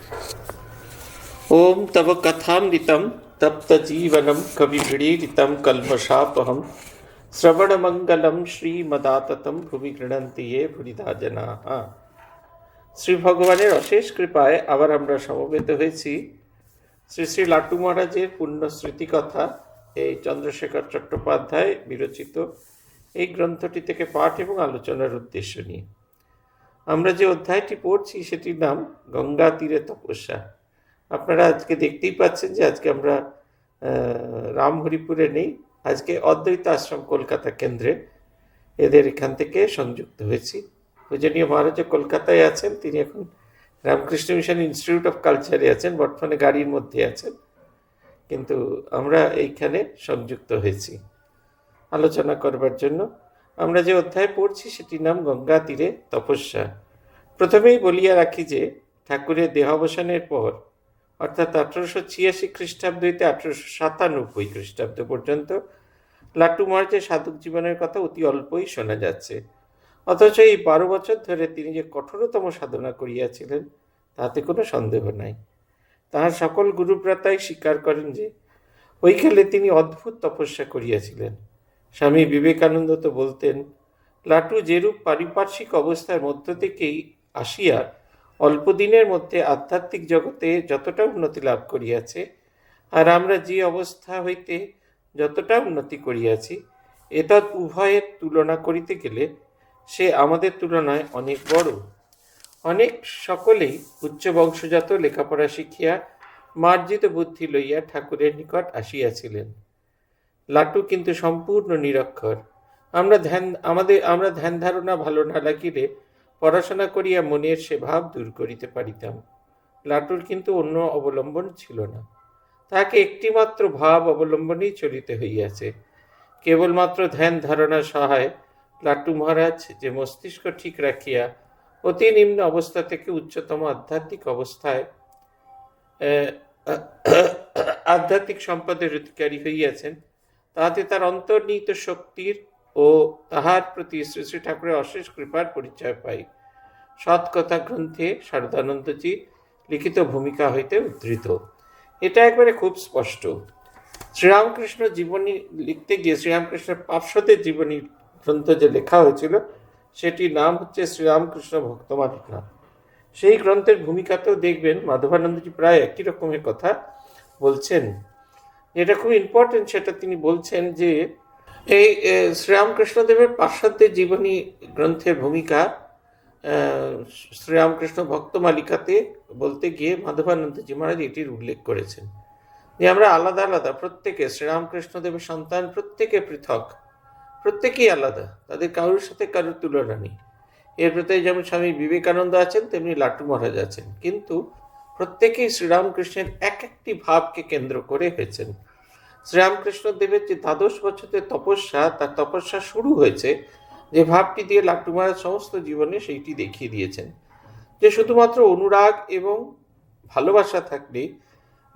ओम तव कथामृतं तप्तजीवनं कविभिरीडितं कल्मषापहं শ্রবণমঙ্গলম শ্রীমদাততম ভুবি গৃণন্তি ये ভুরিদা জনাঃ। শ্রী ভগবানের অশেষ কৃপায় আবার আমরা সমবেত হয়েছি শ্রী শ্রী লাট্টু মহারাজের পুণ্য স্মৃতিকথা, এই চন্দ্রশেখর চট্টোপাধ্যায় বিরচিত এই গ্রন্থটি থেকে পাঠ এবং আলোচনার উদ্দেশ্য নিয়ে আমরা যে অধ্যায়টি পড়ছি সেটির নাম গঙ্গা তীরে তপস্যা। আপনারা আজকে দেখতেই পাচ্ছেন যে আজকে আমরা রামহরিপুরে নেই, আজকে অদ্বৈত আশ্রম কলকাতা কেন্দ্রে এদের এখান থেকে সংযুক্ত হয়েছি। পূজনীয় মহারাজ কলকাতায় আছেন, তিনি এখন রামকৃষ্ণ মিশন ইনস্টিটিউট অফ কালচারে আছেন, বর্তমানে গাড়ির মধ্যে আছেন, কিন্তু আমরা এইখানে সংযুক্ত হয়েছি আলোচনা করবার জন্য। আমরা যে অধ্যায় পড়ছি সেটির নাম গঙ্গা তীরে তপস্যা। প্রথমেই বলিয়া রাখি যে ঠাকুরের দেহাবসানের পর অর্থাৎ 1886 খ্রিস্টাব্দ হইতে 1897 খ্রিস্টাব্দ পর্যন্ত লাট্টু মহারাজের সাধক জীবনের কথা অতি অল্পই শোনা যাচ্ছে। অথচ এই 12 বছর ধরে তিনি যে কঠোরতম সাধনা করিয়াছিলেন তাতে কোনো সন্দেহ নাই। তাহার সকল গুরুভ্রাতাই স্বীকার করেন যে ওইকালে তিনি অদ্ভুত তপস্যা করিয়াছিলেন। স্বামী বিবেকানন্দ তো বলতেন, লাটু যেরূপ পারিপার্শ্বিক অবস্থার মধ্য থেকেই আসিয়া অল্প দিনের মধ্যে আধ্যাত্মিক জগতে যতটা উন্নতি লাভ করিয়াছে, আর আমরা যে অবস্থা হইতে যতটা উন্নতি করিয়াছি, এতৎ উভয়ের তুলনা করিতে গেলে সে আমাদের তুলনায় অনেক বড়। অনেক সকলেই উচ্চ বংশজাত লেখাপড়া শিখিয়া মার্জিত বুদ্ধি লইয়া ঠাকুরের নিকট আসিয়াছিলেন। লাটু কিন্তু সম্পূর্ণ নিরক্ষর। আমরা ধ্যান ধারণা ভালো না লাগিলে পড়াশোনা করিয়া মনের সে ভাব দূর করিতে পারিতাম। লাটুর কিন্তু অন্য অবলম্বন ছিল না, তাহাকে একটিমাত্র ভাব অবলম্বনেই চলিতে হইয়াছে। কেবলমাত্র ধ্যান ধারণা সহায় লাট্টু মহারাজ যে মস্তিষ্ক ঠিক রাখিয়া অতি নিম্ন অবস্থা থেকে উচ্চতম আধ্যাত্মিক অবস্থায় আধ্যাত্মিক সম্পদের অধিকারী হইয়াছেন, তাহাতে তার অন্তর্নিহিত শক্তির ও তাহার প্রতি শ্রী শ্রী ঠাকুরের অশেষ কৃপার পরিচয় পাই। সৎকথা গ্রন্থে শারদানন্দজি লিখিত ভূমিকা হইতে উদ্ধৃত। এটা একবারে খুব স্পষ্ট। শ্রীরামকৃষ্ণ জীবনী লিখতে গিয়ে শ্রীরামকৃষ্ণের পার্শ্বদের জীবনী গ্রন্থ যে লেখা হয়েছিল সেটির নাম হচ্ছে শ্রীরামকৃষ্ণ ভক্তমালিকা। সেই গ্রন্থের ভূমিকাতেও দেখবেন মাধবানন্দজি প্রায় একই রকমের কথা বলছেন। যেটা খুব ইম্পর্টেন্ট সেটা তিনি বলছেন যে এই শ্রীরামকৃষ্ণদেবের পার্শ্বদের জীবনী গ্রন্থের ভূমিকা শ্রীরামকৃষ্ণ ভক্তমালিকাতে বলতে গিয়ে মাধবানন্দজি মহারাজ এটির উল্লেখ করেছেন যে আমরা আলাদা আলাদা, প্রত্যেকে শ্রীরামকৃষ্ণদেবের সন্তান, প্রত্যেকে পৃথক, প্রত্যেকেই আলাদা, তাদের কারোর সাথে কারোর তুলনা নেই। এর প্রতি যেমন স্বামী বিবেকানন্দ আছেন তেমনি লাট্টু মহারাজ আছেন, কিন্তু প্রত্যেকেই শ্রীরামকৃষ্ণের এক একটি ভাবকে কেন্দ্র করে হয়েছেন। শ্রীরামকৃষ্ণ দেবের যে 12 বছরের তপস্যা, তার তপস্যা শুরু হয়েছে যে ভাবটি দিয়ে লাট্টু মহারাজ সমস্ত জীবনে সেইটি দেখিয়ে দিয়েছেন যে শুধুমাত্র অনুরাগ এবং ভালোবাসা থাকলে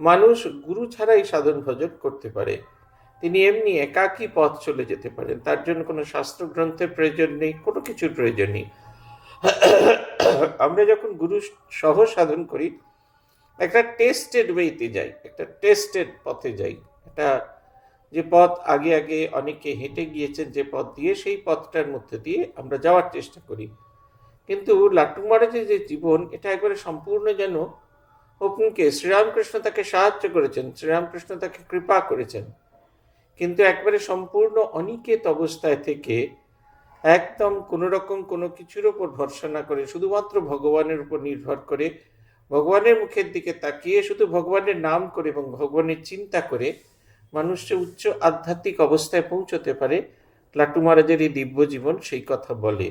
মানুষ গুরু ছাড়াই সাধন ভজন করতে পারে। তিনি এমনি একাকী পথ চলে যেতে পারেন, তার জন্য কোনো শাস্ত্রগ্রন্থের প্রয়োজন নেই, কোনো কিছুর প্রয়োজন নেই। আমরা যখন গুরু সহ সাধন করি একটা টেস্টেড ওয়েতে যাই, একটা টেস্টেড পথে যাই, এটা যে পথ আগে আগে অনেকে হেঁটে গিয়েছেন যে পথ দিয়ে, সেই পথটার মধ্যে দিয়ে আমরা যাওয়ার চেষ্টা করি। কিন্তু লাট্টু মহারাজের যে জীবন, এটা একবারে সম্পূর্ণ যেন ওপেনকে। শ্রীরামকৃষ্ণ তাকে সাহায্য করেছেন, শ্রীরামকৃষ্ণ তাকে কৃপা করেছেন, কিন্তু একবারে সম্পূর্ণ অনিকেত অবস্থায় থেকে একদম কোনো রকম কোনো কিছুর ওপর ভরসা না করে শুধুমাত্র ভগবানের উপর নির্ভর করে, ভগবানের মুখের দিকে তাকিয়ে শুধু ভগবানের নাম করে এবং ভগবানের চিন্তা করে মানুষ যে উচ্চ আধ্যাত্মিক অবস্থায় পৌঁছতে পারে, লাট্টু মহারাজের এই দিব্য জীবন সেই কথা বলে।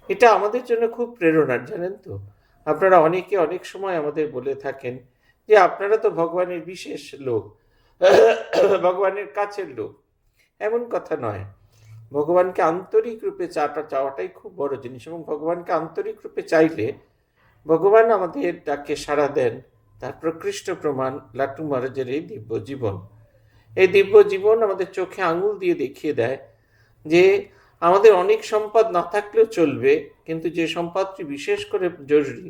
এটা আমাদের জন্য খুব প্রেরণার, জানেন তো। আপনারা অনেকে অনেক সময় আমাদের বলে থাকেন যে আপনারা তো ভগবানের বিশেষ লোক, ভগবানের কাছের লোক। এমন কথা নয়। ভগবানকে আন্তরিক রূপে চাওয়াটাই খুব বড় জিনিস, এবং ভগবানকে আন্তরিক রূপে চাইলে ভগবান আমাদের ডাকে সাড়া দেন। তার প্রকৃষ্ট প্রমাণ লাট্টু মহারাজের এই দিব্য জীবন। এই দিব্য জীবন আমাদের চোখে আঙুল দিয়ে দেখিয়ে দেয় যে আমাদের অনেক সম্পদ না থাকলেও চলবে, কিন্তু যে সম্পদটি বিশেষ করে জরুরি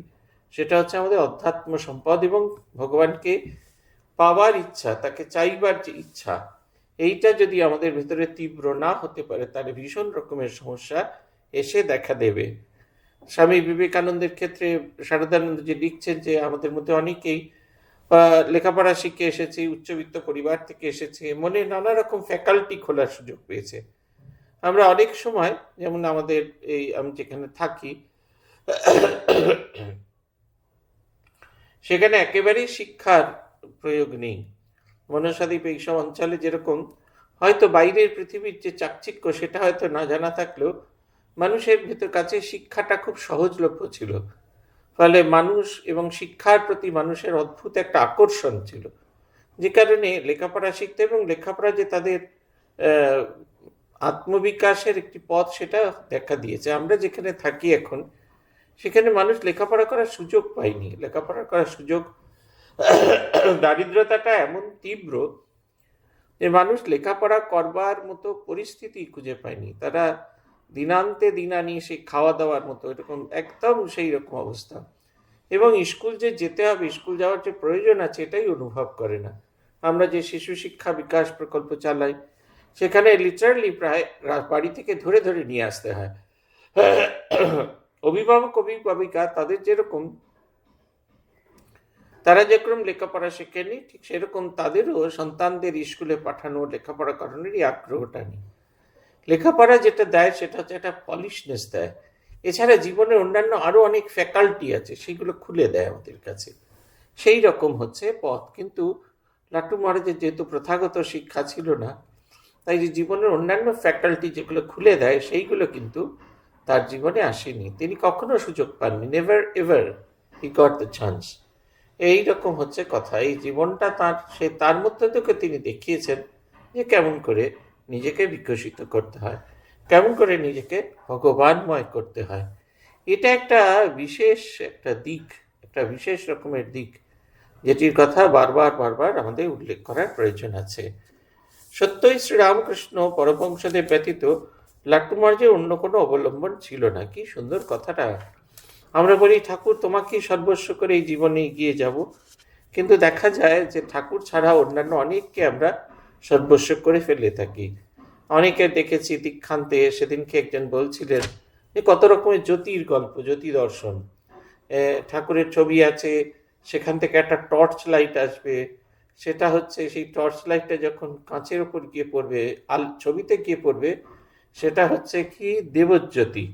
সেটা হচ্ছে আমাদের অধ্যাত্ম সম্পদ এবং ভগবানকে পাওয়ার ইচ্ছা, তাকে চাইবার যে ইচ্ছা, এইটা যদি আমাদের ভেতরে তীব্র না হতে পারে তাহলে ভীষণ রকমের সমস্যা এসে দেখা দেবে। স্বামী বিবেকানন্দের ক্ষেত্রে শারদানন্দ যে লিখছেন যে আমাদের মধ্যে অনেকেই লেখাপড়া শিখে এসেছে, উচ্চবিত্ত পরিবার থেকে এসেছে, মনে নানা রকম ফ্যাকাল্টি খোলার সুযোগ পেয়েছে। আমরা অনেক সময়, যেমন আমাদের আমি যেখানে থাকি সেখানে একেবারেই শিক্ষার প্রয়োগ নেই। মনসাদ্বীপ এইসব অঞ্চলে যেরকম হয়তো বাইরের পৃথিবীর যে চাকচিক্য সেটা হয়তো না জানা থাকলেও মানুষের ভেতর কাছে শিক্ষাটা খুব সহজলভ্য ছিল। ফলে মানুষ এবং শিক্ষার প্রতি মানুষের অদ্ভুত একটা আকর্ষণ ছিল, যে কারণে লেখাপড়া শিখতে এবং লেখাপড়া যে তাদের আত্মবিকাশের একটি পথ সেটা দেখা দিয়েছে। আমরা যেখানে থাকি এখন সেখানে মানুষ লেখাপড়া করার সুযোগ পায়নি। লেখাপড়া করার সুযোগ, দারিদ্রতাটা এমন তীব্র যে মানুষ লেখাপড়া করবার মতো পরিস্থিতি খুঁজে পায়নি। তারা দিনান্তে দিন আনিয়ে সেই খাওয়া দাওয়ার মতো এরকম একদম সেই রকম অবস্থা, এবং স্কুল যে যেতে হবে, স্কুল যাওয়ার যে প্রয়োজন আছে এটাই অনুভব করে না। আমরা যে শিশু শিক্ষা বিকাশ প্রকল্প চালাই সেখানে লিটারালি প্রায় বাড়ি থেকে ধরে ধরে নিয়ে আসতে হয়। অভিভাবক অভিভাবিকা তাদের যেরকম, তারা যেরকম লেখাপড়া শেখেনি ঠিক সেরকম তাদেরও সন্তানদের স্কুলে পাঠানো, লেখাপড়া করানোরই আগ্রহটা নেই। লেখাপড়া যেটা দেয় সেটা হচ্ছে একটা পলিশনেস দেয়, এছাড়া জীবনের অন্যান্য আরো অনেক ফ্যাকাল্টি আছে সেগুলো খুলে দেয় আমাদের কাছে, সেই রকম হচ্ছে পথ। কিন্তু লাট্টু মহারাজের যেহেতু প্রথাগত শিক্ষা ছিল না, তাই যে জীবনের অন্যান্য ফ্যাকাল্টি যেগুলো খুলে দেয় সেইগুলো কিন্তু তার জীবনে আসেনি। তিনি কখনো সুযোগ পাননি, never ever he got the chance. এইরকম হচ্ছে কথা। এই জীবনটা তার মধ্যে থেকে তিনি দেখিয়েছেন যে কেমন করে নিজেকে বিকশিত করতে হয়, কেমন করে নিজেকে ভগবানময় করতে হয়। এটা একটা বিশেষ একটা দিক, একটা বিশেষ রকমের দিক, যেটির কথা বারবার বারবার আমাদের উল্লেখ করার প্রয়োজন আছে। সত্যই শ্রীরামকৃষ্ণ পরমহংসদেব ব্যতীত লাট্টু মহারাজের অন্য কোনো অবলম্বন ছিল না। কি সুন্দর কথাটা! আমরা বলি ঠাকুর তোমাকেই সর্বস্ব করে এই জীবনে এগিয়ে যাব, কিন্তু দেখা যায় যে ঠাকুর ছাড়া অন্যান্য অনেককে আমরা সর্বস্ব করে ফেলে থাকি। অনেকে দেখেছি দীক্ষান্তে, সেদিনকে একজন বলছিলেন যে কত রকমের জ্যোতির গল্প, জ্যোতি দর্শন, ঠাকুরের ছবি আছে, সেখান থেকে একটা টর্চ লাইট আসবে, সেটা হচ্ছে সেই টর্চ লাইটটা যখন কাঁচের ওপর গিয়ে পড়বে, ছবিতে গিয়ে পড়বে, সেটা হচ্ছে কি দেবজ্যোতি।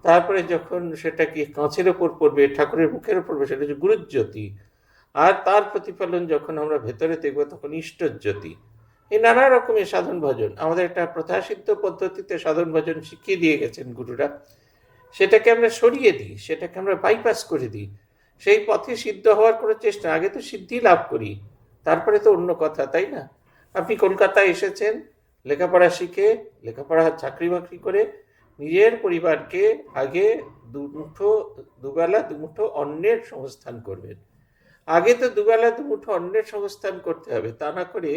তারপরে যখন সেটা কি কাঁচের ওপর পড়বে, ঠাকুরের মুখের ওপর পড়বে, সেটা হচ্ছে গুরুজ্যোতি। আর তার প্রতিফলন যখন আমরা ভেতরে দেখবো তখন ইষ্টজ্যোতি। এই নানা রকমের সাধন ভজন আমাদের একটা প্রথাসিদ্ধ পদ্ধতিতে সাধন ভজন শিখিয়ে দিয়ে গেছেন গুরুরা, সেটাকে আমরা সরিয়ে দিই, সেটাকে আমরা বাইপাস করে দিই। সেই পথে সিদ্ধ হওয়ার কোনো চেষ্টা, আগে তো সিদ্ধি লাভ করি তারপরে তো অন্য কথা, তাই না? আপনি কলকাতায় এসেছেন লেখাপড়া শিখে, লেখাপড়া চাকরি বাকরি করে নিজের পরিবারকে আগে দুবেলা দুমুঠো অন্নের সংস্থান করবেন। আগে তো দুবেলা দুমুঠো অন্নের সংস্থান করতে হবে, তা না করে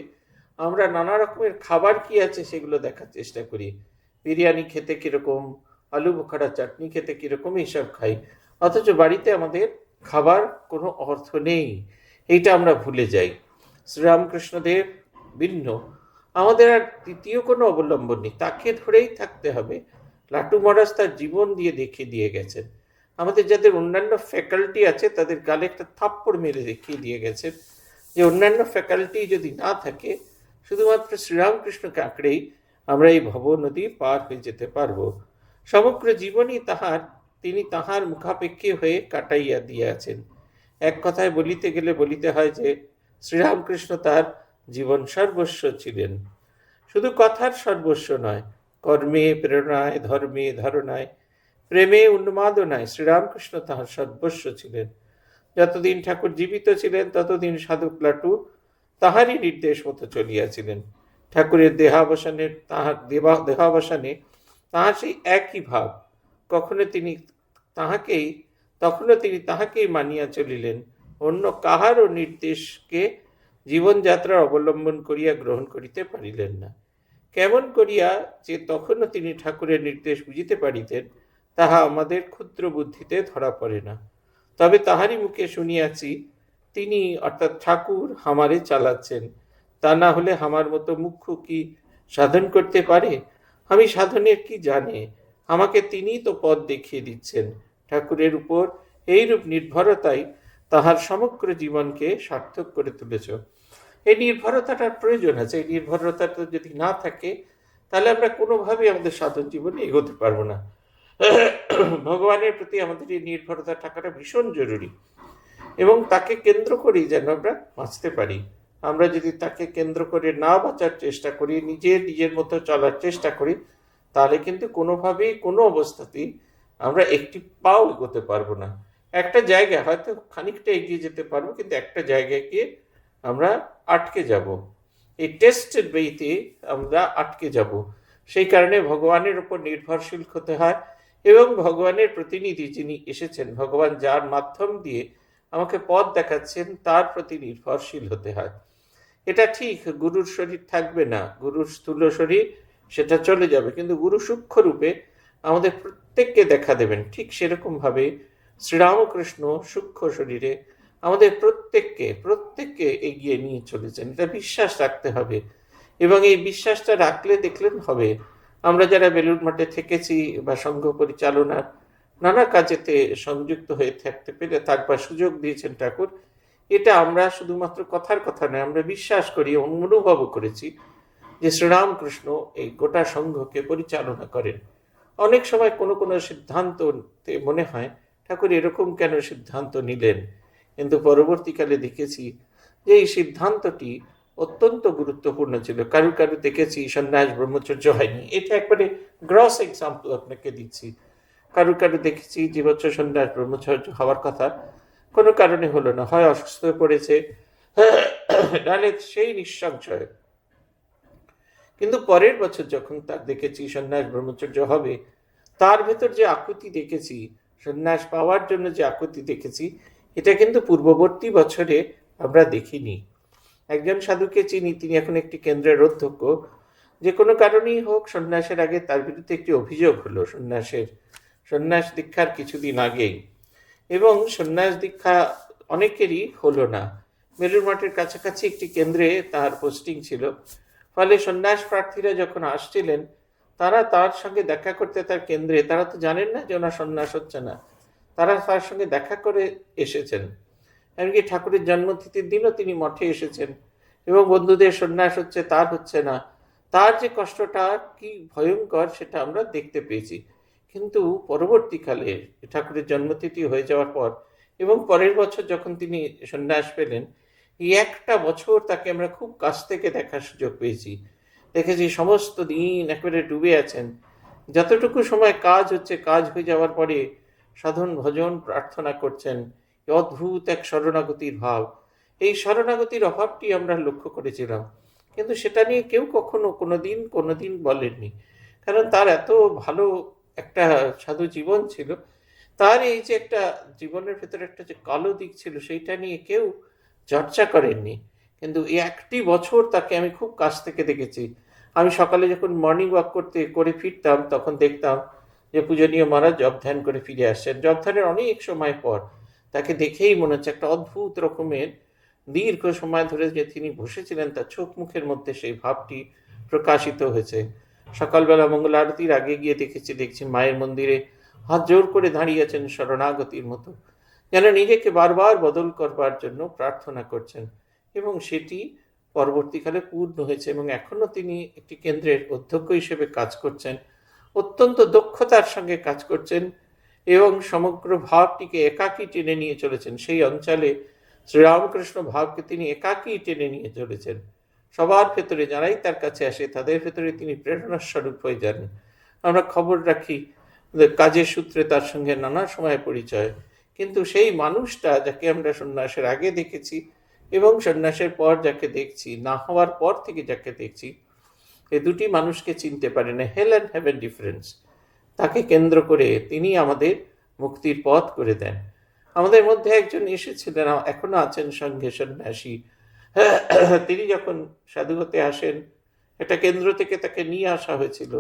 আমরা নানা রকমের খাবার কি আছে সেগুলো দেখার চেষ্টা করি। বিরিয়ানি খেতে কিরকম, আলু বোখারা চাটনি খেতে কিরকম, এইসব খাই, অথচ বাড়িতে আমাদের খাবার কোনো অর্থ নেই, এইটা আমরা ভুলে যাই। শ্রীরামকৃষ্ণদেব ভিন্ন, আমাদের আর তৃতীয় কোনো অবলম্বন নেই, তাকে ধরেই থাকতে হবে। লাট্টু মহারাজ তার জীবন দিয়ে দেখিয়ে দিয়ে গেছেন। আমাদের যাদের অন্যান্য ফ্যাকাল্টি আছে তাদের গালে একটা থাপ্পড় মেরে দেখিয়ে দিয়ে গেছেন যে অন্যান্য ফ্যাকাল্টি যদি না থাকে, শুধুমাত্র শ্রীরামকৃষ্ণকে আঁকড়েই আমরা এই ভব নদী পার হয়ে যেতে পারবো। সমগ্র জীবনই তিনি তাহার মুখাপেক্ষী হয়ে কাটাইয়া দিয়াছেন। এক কথায় বলিতে গেলে বলিতে হয় যে শ্রীরামকৃষ্ণ তার জীবন সর্বস্ব ছিলেন। শুধু কথার সর্বস্ব নয়, কর্মে, প্রেরণায়, ধর্মে, ধারণায়, প্রেমে, উন্মাদনায় শ্রীরামকৃষ্ণ তাহার সর্বস্ব ছিলেন। যতদিন ঠাকুর জীবিত ছিলেন ততদিন সাধক লাটু তাহারই নির্দেশ মতো চলিয়াছিলেন। ঠাকুরের দেহাবসানে তাহার সেই একই ভাব, তখনও তিনি তাহাকেই মানিয়া চলিলেন, অন্য কাহারও নির্দেশকে জীবনযাত্রার অবলম্বন করিয়া গ্রহণ করিতে পারিলেন না। কেমন করিয়া যে তখনও তিনি ঠাকুরের নির্দেশ বুঝিতে পারিতেন তাহা আমাদের ক্ষুদ্র বুদ্ধিতে ধরা পড়ে না। তবে তাহারই মুখে শুনিয়াছি তিনি অর্থাৎ ঠাকুর হামারে চালাচ্ছেন, তা না হলে আমার মতো মুখ্য কি সাধন করতে পারে? আমি সাধনের কি জানে, আমাকে তিনিই তো পথ দেখিয়ে দিচ্ছেন। ঠাকুরের উপর এইরূপ নির্ভরতাই তাহার সমগ্র জীবনকে সার্থক করে তুলেছ। এই নির্ভরতাটার প্রয়োজন আছে। এই নির্ভরতাটা যদি না থাকে তাহলে আমরা কোনোভাবেই আমাদের সাধন জীবনে এগোতে পারবো না। ভগবানের প্রতি আমাদের এই নির্ভরতা থাকাটা ভীষণ জরুরি, এবং তাকে কেন্দ্র করেই যেন আমরা বাঁচতে পারি। আমরা যদি তাকে কেন্দ্র করে না বাঁচার চেষ্টা করি, নিজের মতো চলার চেষ্টা করি, তাহলে কিন্তু কোনোভাবেই কোনো অবস্থাতেই আমরা একটি পাও এগোতে পারবো না। একটা জায়গায় হয়তো খানিকটা এগিয়ে যেতে পারবো, কিন্তু একটা জায়গায় গিয়ে আমরা আটকে যাব। এই টেস্টেড ওয়েতে আমরা আটকে যাব। সেই কারণে ভগবানের উপর নির্ভরশীল হতে হয়, এবং ভগবানের প্রতিনিধি যিনি এসেছেন, ভগবান যার মাধ্যম দিয়ে আমাকে পথ দেখাচ্ছেন, তার প্রতি নির্ভরশীল হতে হয়। এটা ঠিক, গুরুর শরীর থাকবে না, গুরুর স্থূল শরীর সেটা চলে যাবে, কিন্তু গুরু সূক্ষ্ম রূপে আমাদের প্রত্যেককে দেখা দেবেন। ঠিক সেরকমভাবে শ্রীরামকৃষ্ণ সূক্ষ্ম শরীরে আমাদের প্রত্যেককে এগিয়ে নিয়ে চলেছেন। এটা বিশ্বাস রাখতে হবে, এবং এই বিশ্বাসটা রাখলে দেখলেন হবে। আমরা যারা বেলুড় মঠে থেকেছি বা সংঘ পরিচালনার নানা কাজেতে সংযুক্ত হয়ে থাকবার সুযোগ দিয়েছেন ঠাকুর, এটা আমরা শুধুমাত্র কথার কথা নয়, আমরা বিশ্বাস করি, অনুভবও করেছি যে শ্রীরামকৃষ্ণ এই গোটা সংঘকে পরিচালনা করেন। অনেক সময় কোনো সিদ্ধান্ততে মনে হয় ঠাকুর এরকম কেন সিদ্ধান্ত নিলেন, কিন্তু পরবর্তীকালে দেখেছি যে এই সিদ্ধান্তটি অত্যন্ত গুরুত্বপূর্ণ ছিল। কারু দেখেছি সন্ন্যাস ব্রহ্মচর্য হয়নি, এটা একবারে গ্রস এক্সাম্পল আপনাকে দিচ্ছি। কারু দেখেছি যে বছর সন্ন্যাস ব্রহ্মচর্য হওয়ার কথা, কোনো কারণে হলো না, হয় অসুস্থ হয়ে পড়েছে, নাহলে সেই নিঃসংশয়। কিন্তু পরের বছর যখন তার দেখেছি সন্ন্যাস ব্রহ্মচর্য হবে, তার ভেতর যে আকুতি দেখেছি, সন্ন্যাস পাওয়ার জন্য যে আকুতি দেখেছি, এটা কিন্তু পূর্ববর্তী বছরে আমরা দেখিনি। একজন সাধুকে চিনি, তিনি এখন একটি কেন্দ্রের অধ্যক্ষ। যে কোনো কারণেই হোক, সন্ন্যাসের আগে তার বিরুদ্ধে একটি অভিযোগ হলো সন্ন্যাস দীক্ষার কিছুদিন আগেই, এবং সন্ন্যাস দীক্ষা অনেকেরই হলো না। বেলুড় মঠের কাছাকাছি একটি কেন্দ্রে তার পোস্টিং ছিল, ফলে সন্ন্যাস প্রার্থীরা যখন আসছিলেন, তারা তার সঙ্গে দেখা করতে তার কেন্দ্রে, তারা তো জানেন না যে ওনার সন্ন্যাস হচ্ছে না, তারা তার সঙ্গে দেখা করে এসেছেন। এমনকি ঠাকুরের জন্মতিথির দিনও তিনি মঠে এসেছেন, এবং বন্ধুদের সন্ন্যাস হচ্ছে, তার হচ্ছে না। তার যে কষ্টটা কি ভয়ঙ্কর সেটা আমরা দেখতে পেয়েছি। কিন্তু পরবর্তীকালে ঠাকুরের জন্মতিথি হয়ে যাওয়ার পর এবং পরের বছর যখন তিনি সন্ন্যাস পেলেন, এই একটা বছর তাকে আমরা খুব কাছ থেকে দেখার সুযোগ পেয়েছি। দেখেছি সমস্ত দিন একেবারে ডুবে আছেন। যতটুকু সময় কাজ হচ্ছে, কাজ হয়ে যাওয়ার পরে সাধন ভজন প্রার্থনা করছেন। অদ্ভুত এক শরণাগতির ভাব, এই শরণাগতির অভাবটি আমরা লক্ষ্য করেছিলাম, কিন্তু সেটা নিয়ে কেউ কখনো কোনোদিন বলেননি, কারণ তার এত ভালো একটা সাধু জীবন ছিল। তার এই যে একটা জীবনের ভেতরে একটা যে কালো দিক ছিল, সেইটা নিয়ে কেউ চর্চা করেননি। কিন্তু এই একটি বছর তাকে আমি খুব কাছ থেকে দেখেছি। আমি সকালে যখন মর্নিং ওয়াক করে ফিরতাম, তখন দেখতাম যে পূজনীয় মহারাজ জপ ধ্যান করে ফিরে আসছেন। জপ ধ্যানের অনেক সময় পর তাকে দেখেই মনে হচ্ছে একটা অদ্ভুত রকমের দীর্ঘ সময় ধরে যে তিনি বসেছিলেন, তার চোখ মুখের মধ্যে সেই ভাবটি প্রকাশিত হয়েছে। সকালবেলা মঙ্গল আরতির আগে গিয়ে দেখছি মায়ের মন্দিরে হাত জোর করে দাঁড়িয়ে আছেন শরণাগতির মতো, যেন নিজেকে বারবার বদল করবার জন্য প্রার্থনা করছেন, এবং সেটি পরবর্তীকালে পূর্ণ হয়েছে। এবং এখনো তিনি একটি কেন্দ্রের অধ্যক্ষ হিসেবে কাজ করছেন, অত্যন্ত দক্ষতার সঙ্গে কাজ করছেন, এবং সমগ্র ভাবটিকে একাকী টেনে নিয়ে চলেছেন। সেই অঞ্চলে শ্রীরামকৃষ্ণ ভাবকে তিনি একাকী টেনে নিয়ে চলেছেন। সবার ভেতরে যারাই তার কাছে আসে, তাদের ভেতরে তিনি প্রেরণার স্বরূপ হয়ে যান। আমরা খবর রাখি, কাজের সূত্রে তার সঙ্গে নানা সময় পরিচয়, কিন্তু সেই মানুষটা যাকে আমরা সন্ন্যাসের আগে দেখেছি এবং সন্ন্যাসের পর যাকে দেখছি, না হওয়ার পর থেকে যাকে দেখছি, এই দুটি মানুষকে চিনতে পারে না। হেল অ্যান্ড হেভেন ডিফারেন্স। তাকে কেন্দ্র করে তিনি আমাদের মুক্তির পথ করে দেন। আমাদের মধ্যে একজন এসেছিলেন, এখনো আছেন সঙ্গে, সন্ন্যাসী। তিনি যখন সাধু হতে আসেন, একটা কেন্দ্র থেকে তাকে নিয়ে আসা হয়েছিল।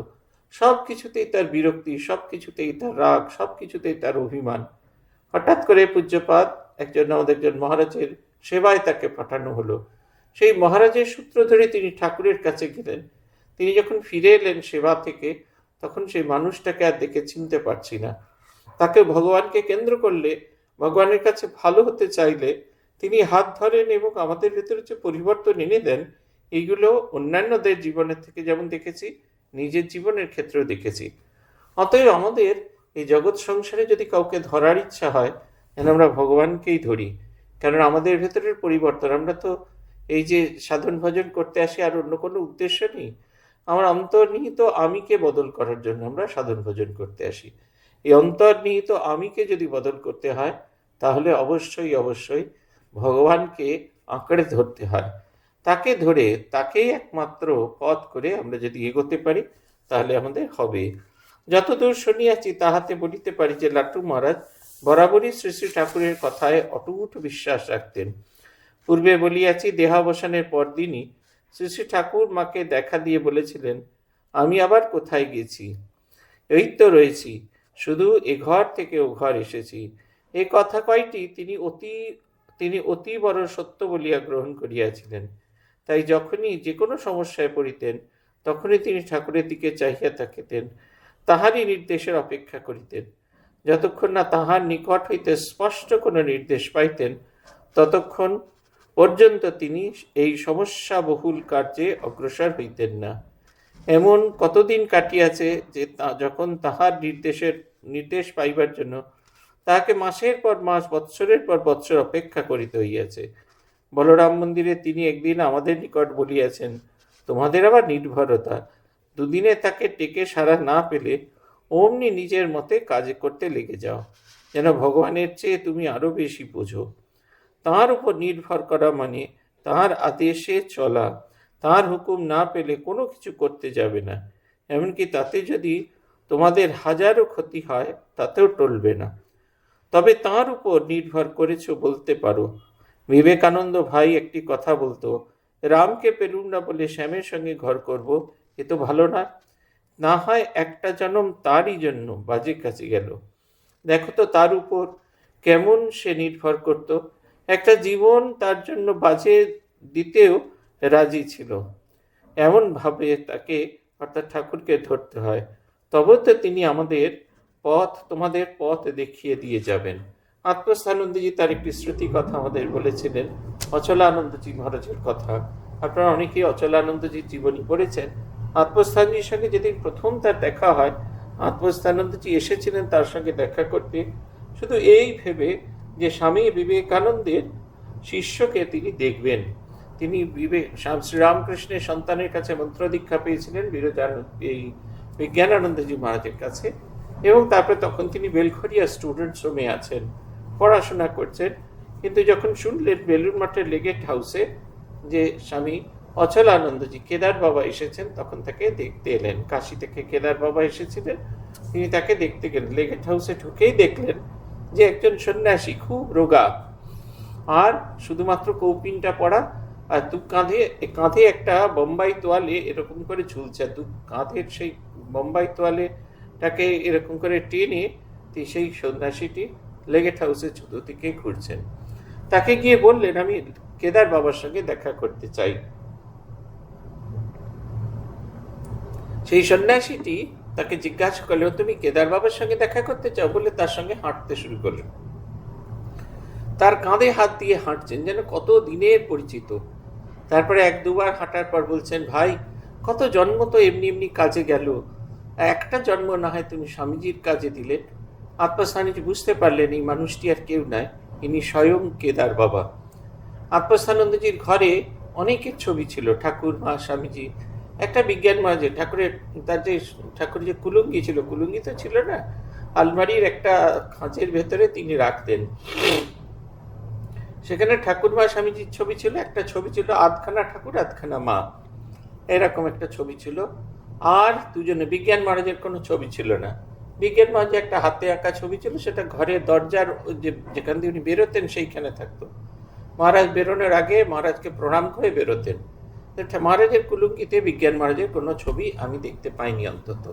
সব কিছুতেই তার বিরক্তি, সব কিছুতেই তার রাগ, সব কিছুতেই তার অভিমান। হঠাৎ করে পূজ্যপাদ আমাদের একজন মহারাজের সেবায় তাকে পাঠানো হলো। সেই মহারাজের সূত্র ধরে তিনি ঠাকুরের কাছে গেলেন। তিনি যখন ফিরে এলেন সেবা থেকে, তখন সেই মানুষটাকে আর দেখে চিনতে পারছি না। তাকে ভগবানকে কেন্দ্র করলে, ভগবানের কাছে ভালো হতে চাইলে তিনি হাত ধরেন এবং আমাদের ভেতরে যে পরিবর্তন এনে দেন, এইগুলো অন্যান্যদের জীবনের থেকে যেমন দেখেছি, নিজের জীবনের ক্ষেত্রেও দেখেছি। অতএব আমাদের এই জগৎ সংসারে যদি কাউকে ধরার ইচ্ছা হয়, যেন আমরা ভগবানকেই ধরি। কারণ আমাদের ভেতরের পরিবর্তন, আমরা তো এই যে সাধন ভজন করতে আসি আর অন্য কোনো উদ্দেশ্য নেই। আমার অন্তর্নিহিত আমিকে বদল করার জন্য আমরা সাধন ভজন করতে আসি। এই অন্তর্নিহিত আমিকে যদি বদল করতে হয়, তাহলে অবশ্যই অবশ্যই ভগবানকে আঁকড়ে ধরতে হয়। তাকে ধরে তাকেই একমাত্র পথ করে আমরা যদি এগোতে পারি, তাহলে আমাদের হবে। যতদূর শুনিয়াছি তাহাতে বলিতে পারি যে লাট্টু মহারাজ বরাবরই শ্রী শ্রী ঠাকুরের কথায় অটুট বিশ্বাস রাখতেন। পূর্বে বলিয়াছি, দেহাবসানের পরদিনই শ্রী শ্রী ঠাকুর মাকে দেখা দিয়ে বলেছিলেন, আমি আবার কোথায় গেছি, এই তো রয়েছি, শুধু এ ঘর থেকে ও ঘর এসেছি। এই কথা কয়টি তিনি অতি বড় সত্য বলিয়া গ্রহণ করিয়াছিলেন। তাই যখনই যে কোনো সমস্যায় পড়িতেন, তখনই তিনি ঠাকুরের দিকে চাহিয়া থাকিতেন, তাহারই নির্দেশের অপেক্ষা করিতেন। যতক্ষণ না তাহার নিকট হইতে স্পষ্ট কোনো নির্দেশ পাইতেন, ততক্ষণ পর্যন্ত তিনি এই সমস্যা বহুল কার্যে অগ্রসর হইতেন না। এমন কতদিন কাটিয়াছে যে যখন তাহার নির্দেশ পাইবার জন্য তাহাকে মাসের পর মাস, বৎসরের পর বৎসর অপেক্ষা করিতে হইয়াছে। বলরাম মন্দিরে তিনি একদিন আমাদের নিকট বলিয়াছেন, তোমাদের আবার নির্ভরতা। দুদিনে তাকে টেকে সারা না পেলে অমনি নিজের মতে কাজ করতে লেগে যাও, যেন ভগবানের চেয়ে তুমি আরো বেশি বোঝো। তাঁর উপর নির্ভর করা মানে তাঁর আদেশে চলা। তাঁর হুকুম না পেলে কোনো কিছু করতে যাবে না। এমনকি তাতে যদি তোমাদের হাজারো ক্ষতি হয়, তাতেও টলবে না। তবে তাঁর উপর নির্ভর করেছো বলতে পারো। বিবেকানন্দ ভাই একটি কথা বলতো, রামকে পেলুম না বলে শ্যামের সঙ্গে ঘর করব, এ তো ভালো না। না হয় একটা জন্ম তারই জন্য বাজে কাজে গেল। দেখো তো তার উপর কেমন সে নির্ভর করত। একটা জীবন তার জন্য বাজে দিতেও রাজি ছিল। এমন ভাবে তাকে, অর্থাৎ ঠাকুরকে ধরতে হয়। তবে তো তিনি তোমাদের পথ দেখিয়ে দিয়ে যাবেন। আত্মস্থানন্দজি তার একটি শ্রুতি কথা আমাদের বলেছিলেন, অচলানন্দজি মহারাজের কথা। আপনারা অনেকেই অচলানন্দজির জীবনী পড়েছেন। আত্মস্থানজির সঙ্গে যেদিন প্রথম তার দেখা হয়, আত্মস্থানন্দজি এসেছিলেন তার সঙ্গে দেখা করতে শুধু এই ভেবে যে স্বামী বিবেকানন্দের শিষ্যকে তিনি দেখবেন। তিনি শ্রীরামকৃষ্ণের সন্তানের কাছে মন্ত্র দীক্ষা পেয়েছিলেন বিজ্ঞানানন্দজি মহারাজের কাছে, এবং তারপরে তখন তিনি বেলঘরিয়া স্টুডেন্টস রুমে আছেন, পড়াশোনা করছেন। কিন্তু যখন শুনলেন বেলুর মঠের লেগেট হাউসে যে স্বামী অচলানন্দজি কেদার বাবা এসেছেন, তখন তাকে দেখতে এলেন। কাশী থেকে কেদার বাবা এসেছিলেন, তিনি তাকে দেখতে গেলেন। লেগেট হাউসে ঢুকেই দেখলেন যে একজন সন্ন্যাসী, খুব রোগা, আর শুধুমাত্র কৌপিনটা পড়া, আর দু কাঁধে একটা বোম্বাই তোয়ালে এরকম করে ঝুলছে। দু কাঁধের সেই বোম্বাই তোয়ালেটাকে এরকম করে টেনে সেই সন্ন্যাসীটি লেগেট হাউসের চতুর্দিকে ঘুরছেন। তাকে গিয়ে বললেন, আমি কেদার বাবার সঙ্গে দেখা করতে চাই। সেই সন্ন্যাসীটি তাকে জিজ্ঞাসা করলো, তুমি কেদার বাবার সঙ্গে দেখা করতে চাও? বলে তার সঙ্গে হাঁটতে শুরু করলেন। তার কাঁধে হাত দিয়ে হাঁটছেন, যেন কত দিনের পরিচিত। তারপরে এক দুবার হাঁটার পর বলছেন, ভাই কত জন্ম তো এমনি এমনি কাজে গেল, একটা জন্ম না হয় তুমি স্বামীজির কাজে দিলে। আত্মস্থানীজি বুঝতে পারলেন এই মানুষটি আর কেউ নয়, ইনি স্বয়ং কেদার বাবা। আত্মস্থানন্দজির ঘরে অনেকের ছবি ছিল, ঠাকুর, মা, স্বামীজি, একটা বিজ্ঞান মহারাজের ঠাকুরের যে কুলুঙ্গি ছিল, কুলুঙ্গি তো ছিল না, আলমারির একটা খাঁচের ভেতরে তিনি রাখতেন। সেখানে ঠাকুর, মা, স্বামীজির ছবি ছিল। একটা ছবি ছিল আধখানা ঠাকুর আধখানা মা, এরকম একটা ছবি ছিল। আর দুজনে, বিজ্ঞান মহারাজের কোনো ছবি ছিল না। বিজ্ঞান মহারাজের একটা হাতে আঁকা ছবি ছিল, সেটা ঘরের দরজার যেখান দিয়ে উনি বেরোতেন সেইখানে থাকতো। মহারাজ বেরোনোর আগে মহারাজকে প্রণাম করে বেরোতেন। মহারাজের কুলুঙ্গিতে বিজ্ঞান মহারাজের কোনো ছবি আমি দেখতে পাইনি অন্তত।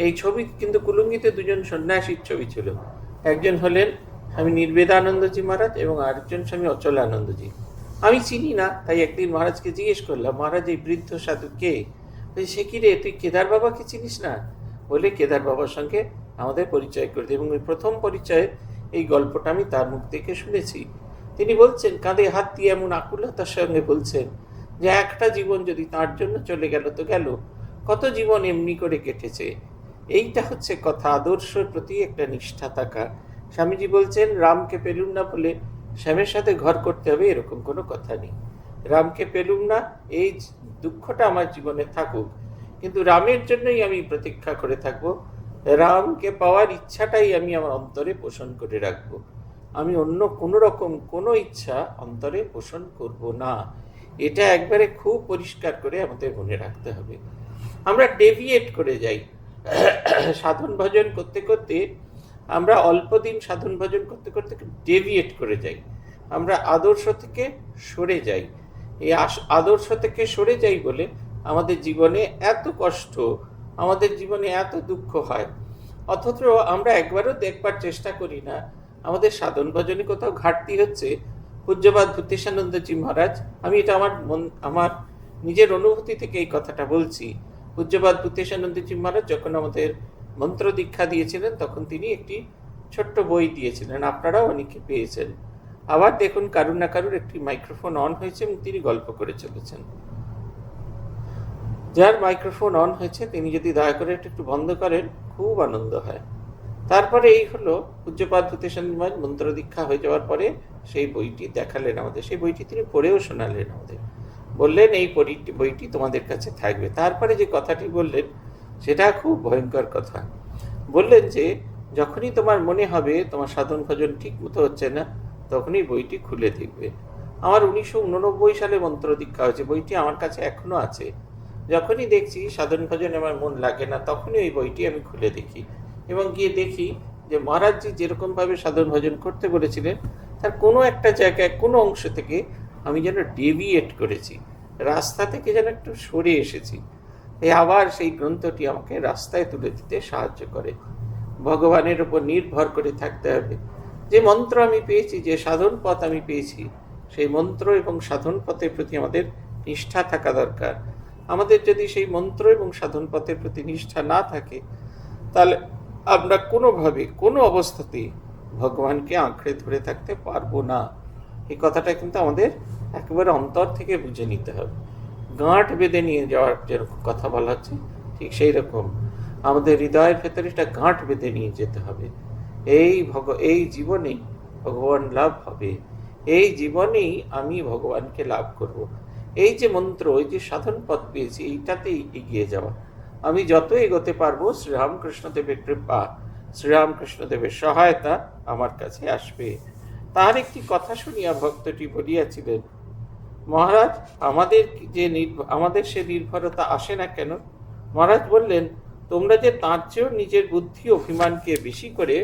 এই ছবি কিন্তু কুলুঙ্গিতে দুজন সন্ন্যাসীর ছবি ছিল। একজন হলেন স্বামী নির্বেদানন্দজি মহারাজ এবং আরেকজন স্বামী অচলানন্দজি। আমি চিনি না, তাই একদিন মহারাজকে জিজ্ঞেস করলাম, মহারাজ এই বৃদ্ধ সাধু কে? সে কি রে, তুই কেদার বাবাকে চিনিস না? বলে কেদার বাবার সঙ্গে আমাদের পরিচয় করে দিই, এবং ওই প্রথম পরিচয়ে এই গল্পটা আমি তার মুখ থেকে শুনেছি। তিনি বলছেন, কাঁধে হাত দিয়ে এমন আকুলতার সঙ্গে বলছেন যে একটা জীবন যদি তার জন্য চলে গেল তো গেল, কত জীবন এমনি করে কেটেছে। এইটা হচ্ছে কথা, আদর্শের প্রতি একটা নিষ্ঠা থাকা। স্বামীজি বলছেন, রামকে পেলুম না বলে শ্যামের সাথে ঘর করতে হবে, এরকম কোনো কথা নেই। রামকে পেলুম না, এই দুঃখটা আমার জীবনে থাকুক, কিন্তু রামের জন্যই আমি প্রতীক্ষা করে থাকবো। রামকে পাওয়ার ইচ্ছাটাই আমি আমার অন্তরে পোষণ করে রাখবো। আমি অন্য কোনো রকম কোনো ইচ্ছা অন্তরে পোষণ করব না। এটা একবারে খুব পরিষ্কার করে আমাদের মনে রাখতে হবে। আমরা ডেভিয়েট করে যাই সাধন ভজন করতে করতে, আমরা অল্প দিন সাধন ভজন করতে করতে ডেভিয়েট করে যাই, আমরা আদর্শ থেকে সরে যাই। এই আদর্শ থেকে সরে যাই বলে আমাদের জীবনে এত কষ্ট, আমাদের জীবনে এত দুঃখ হয়, অথচ আমরা একবারও দেখবার চেষ্টা করি না আমাদের সাধন ভজনে কোথাও ঘাটতি হচ্ছে। পূজ্যপাদ ভূতেশানন্দজি মহারাজ, আমি এটা আমার নিজের অনুভূতি থেকে এই কথাটা বলছি। পূজ্যপাদ ভূতেশানন্দজি মহারাজ যখন আমাদের মন্ত্র দীক্ষা দিয়েছিলেন, তখন তিনি একটি ছোট্ট বই দিয়েছিলেন, আপনারাও অনেকে পেয়েছেন। আবার দেখুন, কারুর না কারুর একটি মাইক্রোফোন অন হয়েছে এবং তিনি গল্প করে চলেছেন। যার মাইক্রোফোন অন হয়েছে তিনি যদি দয়া করে একটু বন্ধ করেন, খুব আনন্দ হয়। তারপরে এই হলো, পূজ্যপাদ ভূতেশানন্দ মহারাজ মন্ত্র দীক্ষা হয়ে যাওয়ার পরে সেই বইটি দেখালেন আমাদের, সেই বইটি তিনি পড়েও শোনালেন আমাদের, বললেন এই বইটি তোমাদের কাছে থাকবে। তারপরে যে কথাটি বললেন সেটা খুব ভয়ঙ্কর কথা। বললেন যে যখনই তোমার মনে হবে তোমার সাধন ভজন ঠিক মতো হচ্ছে না, তখনই বইটি খুলে দেখবে। আমার 1989 সালে মন্ত্র দীক্ষা হয়েছে, বইটি আমার কাছে এখনো আছে। যখনই দেখছি সাধন ভজনে আমার মন লাগে না, তখনই ওই বইটি আমি খুলে দেখি এবং গিয়ে দেখি যে মহারাজজি যেরকমভাবে সাধন ভজন করতে বলেছিলেন, তার কোনো একটা জায়গায় কোনো অংশ থেকে আমি যেন ডেভিয়েট করেছি, রাস্তা থেকে যেন একটু সরে এসেছি। এই আবার সেই গ্রন্থটি আমাকে রাস্তায় তুলে দিতে সাহায্য করে। ভগবানের উপর নির্ভর করে থাকতে হবে। যে মন্ত্র আমি পেয়েছি, যে সাধন পথ আমি পেয়েছি, সেই মন্ত্র এবং সাধন পথের প্রতি আমাদের নিষ্ঠা থাকা দরকার। আমাদের যদি সেই মন্ত্র এবং সাধন পথের প্রতি নিষ্ঠা না থাকে, তাহলে আমরা কোনোভাবে কোনো অবস্থাতেই ভগবানকে আঁকড়ে ধরে থাকতে পারবো না। এই কথাটা কিন্তু আমাদের একেবারে অন্তর থেকে বুঝে নিতে হবে। গাঁট বেঁধে নিয়ে যাওয়ার যেরকম কথা বলা হচ্ছে, ঠিক সেই রকম আমাদের হৃদয়ের ভেতরে একটা গাঁট বেঁধে নিয়ে যেতে হবে। এই জীবনেই ভগবান লাভ হবে, এই জীবনেই আমি ভগবানকে লাভ করব। এই যে মন্ত্র, এই যে সাধন পথ পেয়েছি, এইটাতেই এগিয়ে যাওয়া। আমি যত এগোতে পারবো, শ্রীরামকৃষ্ণদেবের কৃপা, শ্রীরামকৃষ্ণদেবের সহায়তা আমার কাছে আসবে। তার একটি কথা শুনিয়া ভক্তটি বলিয়াছিলেন, মহারাজ আমাদের সে নির্ভরতা আসে না কেন? মহারাজ বললেন, তোমরা যে তাঁর চেয়েও নিজের বুদ্ধি অভিমানকে বেশি করে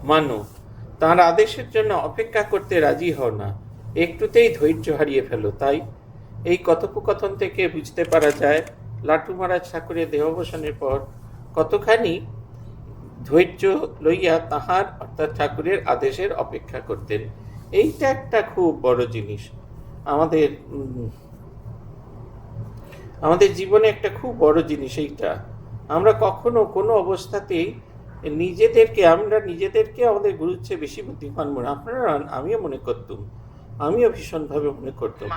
মানো, তাঁর আদেশের জন্য অপেক্ষা করতে রাজি হও না, একটুতেই ধৈর্য হারিয়ে ফেলো। তাই এই কথোপকথন থেকে বুঝতে পারা যায় লাটু মহারাজ ঠাকুরের দেহাবসানের পর কতখানি ধৈর্য লইয়া তাহার অর্থাৎ ঠাকুরের আদেশের অপেক্ষা করতেন। এইটা একটা খুব বড় জিনিস। আমাদের জীবনে একটা খুব বড় জিনিস এইটা। আমরা কখনো কোনো অবস্থাতেই আমরা নিজেদেরকে আমাদের গুরুর চেয়ে বেশি বুদ্ধিমান মনে, আপনারা আমিও মনে করতাম, আমিও ভীষণভাবে মনে করতাম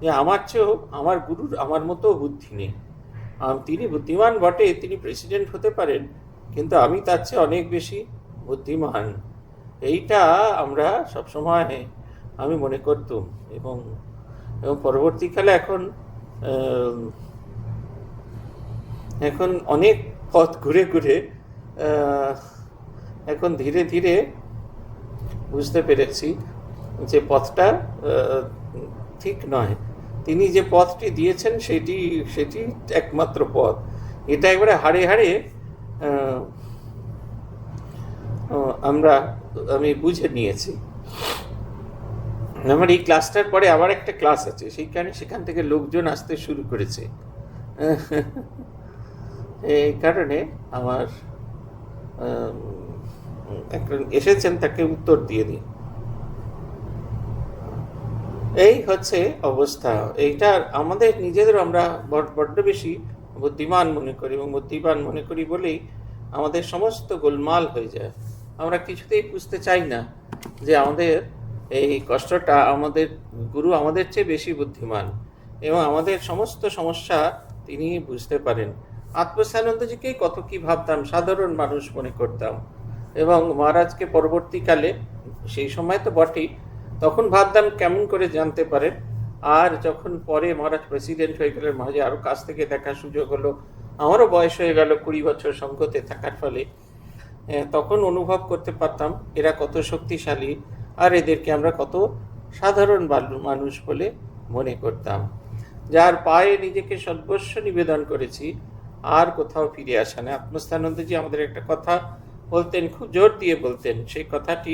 যে আমার চেয়েও আমার গুরুর আমার মতো বুদ্ধি নেই। তিনি বুদ্ধিমান বটে, তিনি প্রেসিডেন্ট হতে পারেন, কিন্তু আমি তার চেয়ে অনেক বেশি বুদ্ধিমান। এইটা আমরা সবসময় আমি মনে করতাম। এবং পরবর্তীকালে এখন অনেক পথ ঘুরে ঘুরে এখন ধীরে ধীরে বুঝতে পেরেছি যে পথটা ঠিক নয়। তিনি যে পথটি দিয়েছেন সেটি একমাত্র পথ। এটা একবারে হাড়ে হাড়ে আমি বুঝে নিয়েছি। আমার এই ক্লাসটার পরে আবার একটা ক্লাস আছে, সেখান থেকে লোকজন আসতে শুরু করেছে। এই কারণে আমার একজন এসেছেন, তাকে উত্তর দিয়ে দিই। এই হচ্ছে অবস্থা। এইটা আমাদের নিজেদের আমরা বড্ড বেশি বুদ্ধিমান মনে করি, এবং বুদ্ধিমান মনে করি বলেই আমাদের সমস্ত গোলমাল হয়ে যায়। আমরা কিছুতেই বুঝতে চাই না যে আমাদের এই কষ্টটা, আমাদের গুরু আমাদের চেয়ে বেশি বুদ্ধিমান এবং আমাদের সমস্ত সমস্যা তিনি বুঝতে পারেন। আত্মস্থানন্দজিকেই কত কি ভাবতাম, সাধারণ মানুষ মনে করতাম, এবং মহারাজকে পরবর্তীকালে, সেই সময় তো বটেই, তখন ভাবতাম কেমন করে জানতে পারেন। আর যখন পরে মহারাজ প্রেসিডেন্ট হয়ে গেলেন, মহারাজ আরও কাছ থেকে দেখার সুযোগ হলো, আমারও বয়স হয়ে গেল 20 বছর সঙ্গতে থাকার ফলে, তখন অনুভব করতে পারতাম এরা কত শক্তিশালী, আর এদেরকে আমরা কত সাধারণ মানুষ বলে মনে করতাম। যার পায়ে নিজেকে সর্বস্ব নিবেদন করেছি, আর কোথাও ফিরে আসা না। আত্মস্থানন্দজি আমাদের একটা কথা বলতেন, খুব জোর দিয়ে বলতেন, সেই কথাটি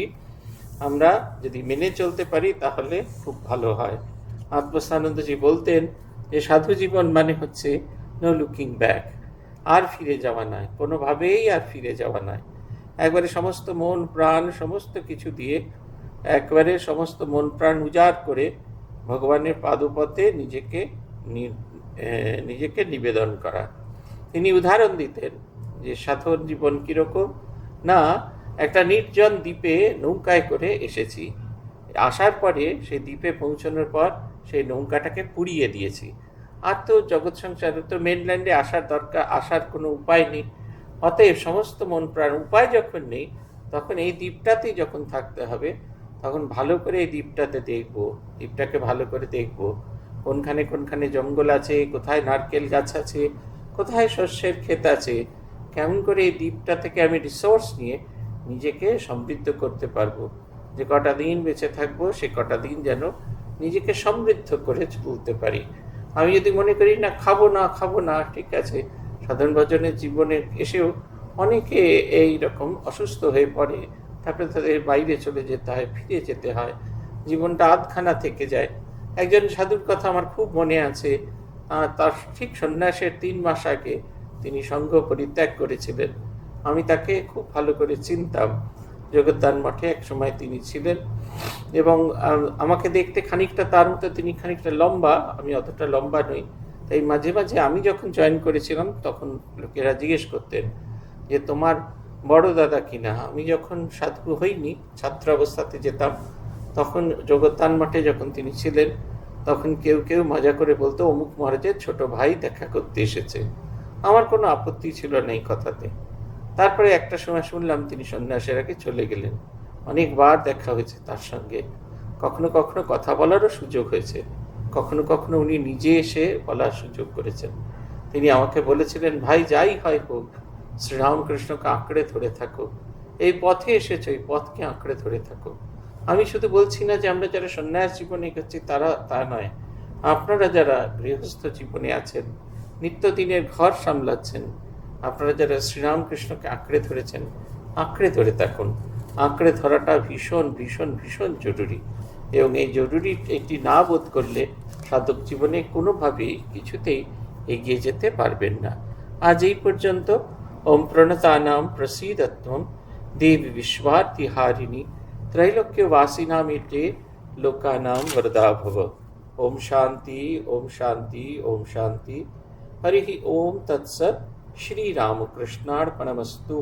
আমরা যদি মেনে চলতে পারি তাহলে খুব ভালো হয়। আত্মস্থানন্দজি বলতেন যে সাধু জীবন মানে হচ্ছে নো লুকিং ব্যাক, আর ফিরে যাওয়া নয়, কোনোভাবেই আর ফিরে যাওয়া নয়। একবারে সমস্ত মন প্রাণ সমস্ত কিছু দিয়ে, একবারে সমস্ত মন প্রাণ উজাড় করে ভগবানের পাদপথে নিজেকে নিবেদন করা। তিনি উদাহরণ দিতেন যে সাধন জীবন কীরকম না, একটা নির্জন দ্বীপে নৌকায় করে এসেছি, আসার পরে সেই দ্বীপে পৌঁছানোর পর সেই নৌকাটাকে পুড়িয়ে দিয়েছি। আর তো জগৎ সংসারে তো মেনল্যান্ডে আসার কোনো উপায় নেই। অতএব সমস্ত মন প্রাণ উপায় যখন নেই, তখন এই দ্বীপটাতেই যখন থাকতে হবে, তখন ভালো করে এই দ্বীপটাকে ভালো করে দেখব, কোনখানে জঙ্গল আছে, কোথায় নারকেল গাছ আছে, কোথায় শস্যের ক্ষেত আছে, কেমন করে এই দ্বীপটা থেকে আমি রিসোর্স নিয়ে নিজেকে সমৃদ্ধ করতে পারবো। যে কটা দিন বেঁচে থাকবো, সে কটা দিন যেন নিজেকে সমৃদ্ধ করে তুলতে পারি। আমি যদি মনে করি না খাবো না, ঠিক আছে, সাধারণ ভজনের জীবনে এসেও অনেকে এই রকম অসুস্থ হয়ে পড়ে, তারপরে তাদের বাইরে চলে যেতে হয়, ফিরে যেতে হয়, জীবনটা আধখানা থেকে যায়। একজন সাধুর কথা আমার খুব মনে আছে, তার ঠিক সন্ন্যাসের 3 মাস আগে তিনি সঙ্ঘ পরিত্যাগ করেছিলেন। আমি তাকে খুব ভালো করে চিনতাম, জগদ্দান মঠে এক সময় তিনি ছিলেন, এবং আমাকে দেখতে খানিকটা তার মতো, তিনি খানিকটা লম্বা, আমি অতটা লম্বা নই। তাই মাঝে মাঝে আমি যখন জয়েন করেছিলাম, তখন লোকেরা জিজ্ঞেস করতেন যে তোমার বড় দাদা কিনা। আমি যখন সাধু হইনি, ছাত্র অবস্থাতে যেতাম, তখন জগদ্দান মঠে যখন তিনি ছিলেন, তখন কেউ মজা করে বলতো অমুক মহারাজের ছোট ভাই দেখা করতে এসেছে। আমার কোনো আপত্তি ছিল না এই কথাতে। তারপরে একটা সময় শুনলাম তিনি সন্ন্যাসের আগে চলে গেলেন। অনেকবার দেখা হয়েছে তার সঙ্গে, কখনো কখনো কথা বলারও সুযোগ হয়েছে, কখনো উনি নিজে এসে বলার সুযোগ করেছেন। তিনি আমাকে বলেছিলেন, ভাই যাই হয় হোক, শ্রীরামকৃষ্ণকে আঁকড়ে ধরে থাকো, এই পথে এসেছো, এই পথকে আঁকড়ে ধরে থাকো। আমি শুধু বলছি না যে আমরা যারা সন্ন্যাস জীবনে এগোচ্ছি তা নয়, আপনারা যারা গৃহস্থ জীবনে আছেন, নিত্যদিনের ঘর সামলাচ্ছেন, আপনারা যারা শ্রীরামকৃষ্ণকে আঁকড়ে ধরেছেন, আঁকড়ে ধরে থাকুন। আঁকড়ে ধরাটা ভীষণ ভীষণ ভীষণ জরুরি, এবং এই জরুরি একটি না বোধ করলে সাধক জীবনে কোনোভাবেই কিছুতেই এগিয়ে যেতে পারবেন না। আজ এই পর্যন্ত। ওম প্রণতানাম প্রসীদত্বম দেবী বিশ্বার্তিহারিণী ত্রৈলোক্যবাসিনামিতে লোকানাম वरदा भव। ओम शांति ओम शांति ओम शांति। हरि ओम तत्सत्। श्री रामकृष्णार्पणमस्तु।